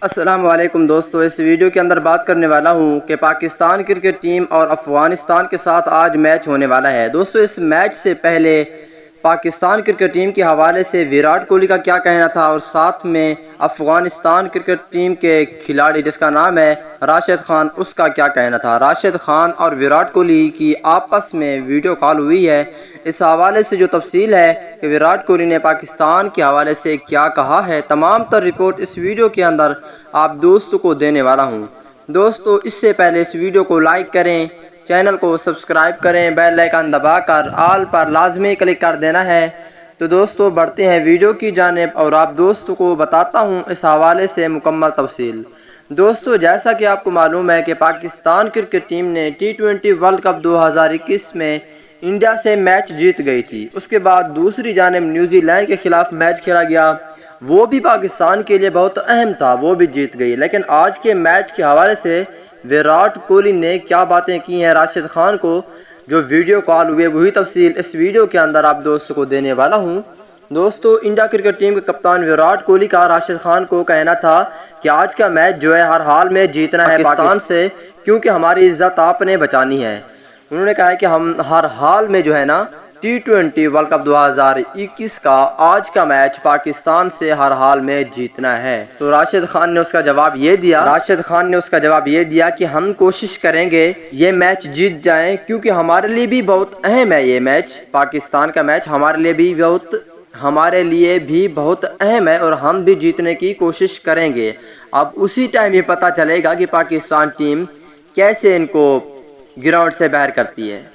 السلام علیکم دوستو، اس ویڈیو کے اندر بات کرنے والا ہوں کہ پاکستان کرکٹ ٹیم اور افغانستان کے ساتھ آج میچ ہونے والا ہے۔ دوستو اس میچ سے پہلے پاکستان کرکٹ ٹیم کے حوالے سے ویراٹ کوہلی کا کیا کہنا تھا اور ساتھ میں افغانستان کرکٹ ٹیم کے کھلاڑی جس کا نام ہے راشد خان، اس کا کیا کہنا تھا۔ راشد خان اور ویراٹ کوہلی کی آپس میں ویڈیو کال ہوئی ہے، اس حوالے سے جو تفصیل ہے کہ ویراٹ کوہلی نے پاکستان کے حوالے سے کیا کہا ہے، تمام تر رپورٹ اس ویڈیو کے اندر آپ دوستوں کو دینے والا ہوں۔ دوستو اس سے پہلے اس ویڈیو کو لائک کریں، چینل کو سبسکرائب کریں، بیل آئیکن دبا کر آل پر لازمی کلک کر دینا ہے۔ تو دوستو بڑھتے ہیں ویڈیو کی جانب اور آپ دوستوں کو بتاتا ہوں اس حوالے سے مکمل تفصیل۔ دوستو جیسا کہ آپ کو معلوم ہے کہ پاکستان کرکٹ ٹیم نے T20 ورلڈ کپ 2021 میں انڈیا سے میچ جیت گئی تھی۔ اس کے بعد دوسری جانب نیوزی لینڈ کے خلاف میچ کھیلا گیا، وہ بھی پاکستان کے لیے بہت اہم تھا، وہ بھی جیت گئی۔ لیکن آج کے میچ کے حوالے سے ویراٹ کوہلی نے کیا باتیں کی ہیں راشد خان کو، جو ویڈیو کال ہوئے وہی تفصیل اس ویڈیو کے اندر آپ دوستوں کو دینے والا ہوں۔ دوستو انڈیا کرکٹ ٹیم کے کپتان ویراٹ کوہلی کا راشد خان کو کہنا تھا کہ آج کا میچ جو ہے ہر حال میں جیتنا ہے پاکستان سے، کیونکہ ہماری عزت آپ نے بچانی ہے۔ انہوں نے کہا ہے کہ ہم ہر حال میں جو ہے نا T20 ورلڈ کپ 2021 کا آج کا میچ پاکستان سے ہر حال میں جیتنا ہے۔ تو راشد خان نے اس کا جواب یہ دیا کہ ہم کوشش کریں گے یہ میچ جیت جائیں، کیونکہ ہمارے لیے بھی بہت اہم ہے یہ میچ، پاکستان کا میچ ہمارے لیے بھی بہت اہم ہے اور ہم بھی جیتنے کی کوشش کریں گے۔ اب اسی ٹائم یہ پتہ چلے گا کہ پاکستان ٹیم کیسے ان کو گراؤنڈ سے باہر کرتی ہے۔